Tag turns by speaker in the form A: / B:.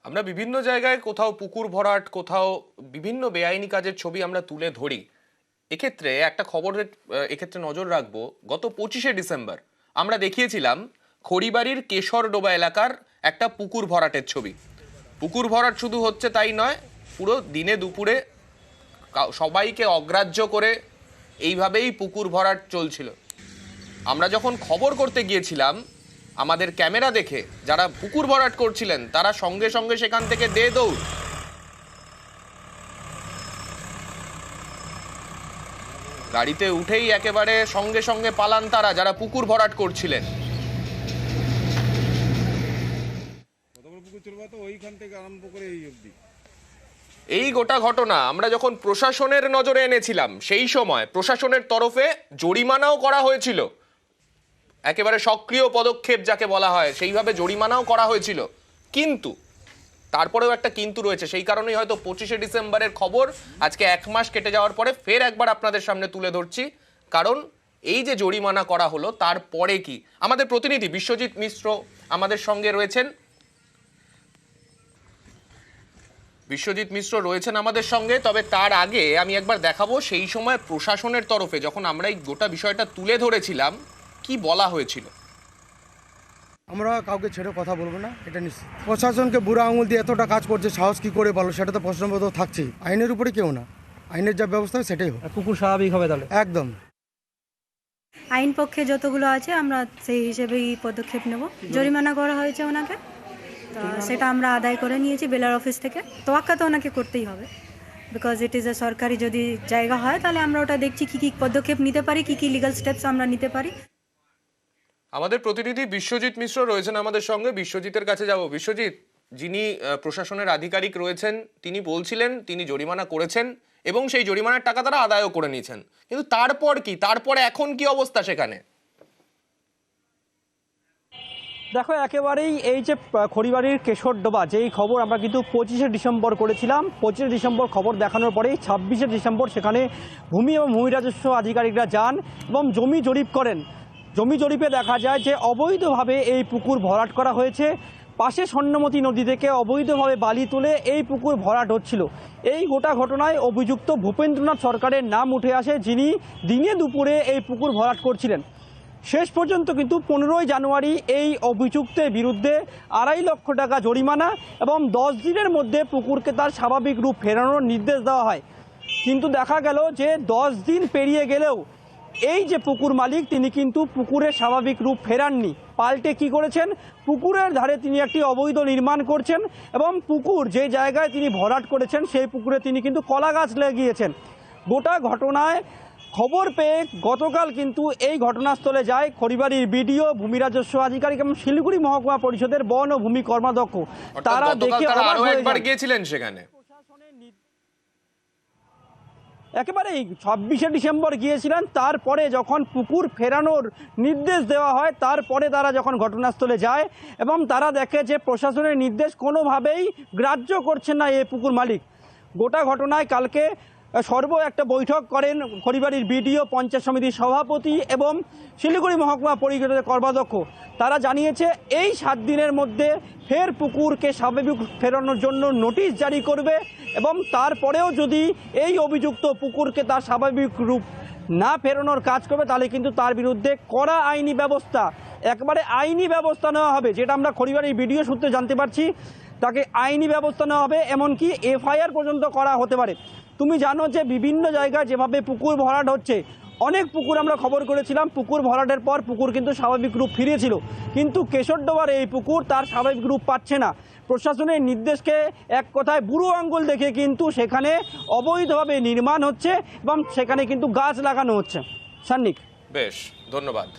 A: আমরা বিভিন্ন জায়গায় কোথাও পুকুর ভরাট, কোথাও বিভিন্ন বেআইনি কাজের ছবি আমরা তুলে ধরি। এক্ষেত্রে একটা খবরের এক্ষেত্রে নজর রাখবো। গত 25শে ডিসেম্বর আমরা দেখিয়েছিলাম খড়িবাড়ির কেশরডোবা এলাকার একটা পুকুর ভরাটের ছবি। পুকুর ভরাট শুধু হচ্ছে তাই নয়, পুরো দিনে দুপুরে সবাইকে অগ্রাহ্য করে এইভাবেই পুকুর ভরাট চলছিল। আমরা যখন খবর করতে গিয়েছিলাম, আমাদের ক্যামেরা দেখে যারা পুকুর ভরাট করছিলেন তারা সঙ্গে সঙ্গে সেখান থেকে দে দৌড়। গাড়িতে উঠেই একেবারে সঙ্গে সঙ্গে পালান তারা যারা পুকুর ভরাট করছিলেন। এই গোটা ঘটনা আমরা যখন প্রশাসনের নজরে এনেছিলাম, সেই সময় প্রশাসনের তরফে জরিমানাও করা হয়েছিল। একেবারে সক্রিয় পদক্ষেপ যাকে বলা হয়, সেইভাবে জরিমানাও করা হয়েছিল। কিন্তু তারপরেও একটা কিন্তু রয়েছে। সেই কারণেই হয়তো 25শে ডিসেম্বরের খবর আজকে 1 মাস কেটে যাওয়ার পরে ফের একবার আপনাদের সামনে তুলে ধরছি। কারণ এই যে জরিমানা করা হলো, তারপরে কি আমাদের প্রতিনিধি বিশ্বজিৎ মিশ্র আমাদের সঙ্গে রয়েছেন। বিশ্বজিৎ মিশ্র রয়েছেন আমাদের সঙ্গে। তবে তার আগে আমি একবার দেখাবো সেই সময় প্রশাসনের তরফে যখন আমরা এই গোটা বিষয়টা তুলে ধরেছিলাম কি বলা হয়েছিল।
B: আমরা কাউকে ছেড়ে কথা বলবো না, এটা নিশ্চিত। প্রশাসনকে বুড়া আঙুল দিয়ে এতটা কাজ করছে, সাহস কি করে বলো? সেটা তো প্রশ্নবোধ থাকছেই। আইনের উপরে কেউ না, আইনের যা ব্যবস্থা সেটাই হোক।
C: পুকুর স্বাভাবিক হবে তাহলে
B: একদম।
D: আইন পক্ষে যতগুলো আছে আমরা সেই হিসেবেই পদক্ষেপ নেব। জরিমানা করা হয়েছে ওনাকে, তো সেটা আমরা আদায় করে নিয়েছি বেলার অফিস থেকে। তোয়াক্কা তো ওনাকে করতেই হবে, বিকজ ইট ইজ এ সরকারি যদি জায়গা হয়, তাহলে আমরা ওটা দেখছি কী কী পদক্ষেপ নিতে পারি, কী কী লিগাল স্টেপস আমরা নিতে পারি।
A: আমাদের প্রতিনিধি বিশ্বজিৎ মিশ্র রয়েছেন আমাদের সঙ্গে। বিশ্বজিতের কাছে যাব। বিশ্বজিৎ, যিনি প্রশাসনের আধিকারিক রয়েছেন, তিনি বলছিলেন তিনি জরিমানা করেছেন এবং সেই জরিমানার টাকা তারা আদায়ও করে নিয়েছেন। কিন্তু তারপর কি, তারপরে এখন কি অবস্থা সেখানে?
C: দেখো, একেবারেই এই যে খড়িবাড়ির কেশরডোবা, যেই খবর আমরা কিন্তু 25শে ডিসেম্বর করেছিলাম, 25শে ডিসেম্বর খবর দেখানোর পরেই 26শে ডিসেম্বর সেখানে ভূমি এবং ভূমি রাজস্ব আধিকারিকরা যান এবং জমি জরিপ করেন। জমি জরিপে দেখা যায় যে অবৈধভাবে এই পুকুর ভরাট করা হয়েছে। পাশে স্বর্ণমতী নদী থেকে অবৈধভাবে বালি তুলে এই পুকুর ভরাট হচ্ছিল। এই গোটা ঘটনায় অভিযুক্ত ভূপেন্দ্রনাথ সরকারের নাম উঠে আসে, যিনি দিনে দুপুরে এই পুকুর ভরাট করছিলেন। শেষ পর্যন্ত কিন্তু 15ই জানুয়ারি এই অভিযুক্তের বিরুদ্ধে 2.5 লক্ষ টাকা জরিমানা এবং 10 দিনের মধ্যে পুকুরকে তার স্বাভাবিক রূপ ফেরানোর নির্দেশ দেওয়া হয়। কিন্তু দেখা গেল যে 10 দিন পেরিয়ে গেলেও এই যে পুকুর মালিক, তিনি কিন্তু পুকুরের স্বাভাবিক রূপ ফেরাননি। পাল্টে কি করেছেন, পুকুরের ধারে তিনি একটি অবৈধ নির্মাণ করছেন এবং পুকুর যে জায়গায় তিনি ভরাট করেছেন সেই পুকুরে তিনি কিন্তু কলা গাছ লাগিয়েছেন। গোটা ঘটনায় খবর পেয়ে গতকাল কিন্তু এই ঘটনাস্থলে যায় খড়িবাড়ির বিডিও, ভূমি রাজস্ব আধিকারিক এবং শিলিগুড়ি মহকুমা পরিষদের বন ও ভূমি কর্মাধ্যক্ষ। তারা দেখে
A: আরো একবার গিয়েছিলেন সেখানে।
C: একেবারেই 26শে ডিসেম্বর গিয়েছিলেন। তারপরে যখন পুকুর ফেরানোর নির্দেশ দেওয়া হয়, তারপরে তারা যখন ঘটনাস্থলে যায় এবং তারা দেখে যে প্রশাসনের নির্দেশ কোনোভাবেই গ্রাহ্য করছেন না এই পুকুর মালিক। গোটা ঘটনায় কালকে একটা বৈঠক করেন খড়িবাড়ির বিডিও, পঞ্চায়েত সমিতির সভাপতি এবং শিলিগুড়ি মহকুমা পরিষদের কর্মাধ্যক্ষ। তারা জানিয়েছে এই 7 দিনের মধ্যে ফের পুকুরকে স্বাভাবিক ফেরানোর জন্য নোটিশ জারি করবে এবং তারপরেও যদি এই অভিযুক্ত পুকুরকে তার স্বাভাবিক রূপ না ফেরানোর কাজ করবে, তাহলে কিন্তু তার বিরুদ্ধে কড়া আইনি ব্যবস্থা, একবারে আইনি ব্যবস্থা নেওয়া হবে। যেটা আমরা খড়িবাড়ির বিডিও সূত্রে জানতে পারছি, তাকে আইনি ব্যবস্থা নেওয়া হবে, এমনকি এফআইআর পর্যন্ত করা হতে পারে। তুমি জানো যে বিভিন্ন জায়গায় যেভাবে পুকুর ভরাট হচ্ছে, অনেক পুকুর আমরা খবর করেছিলাম, পুকুর ভরাটের পর পুকুর কিন্তু স্বাভাবিক রূপ ফিরেছিল, কিন্তু কেশরডোবার এই পুকুর তার স্বাভাবিক রূপ পাচ্ছে না। প্রশাসনের নির্দেশকে এক কথায় বুড়ো আঙ্গুল দেখে কিন্তু সেখানে অবৈধভাবে নির্মাণ হচ্ছে এবং সেখানে কিন্তু গাছ লাগানো হচ্ছে। সান্নিক,
A: বেশ, ধন্যবাদ।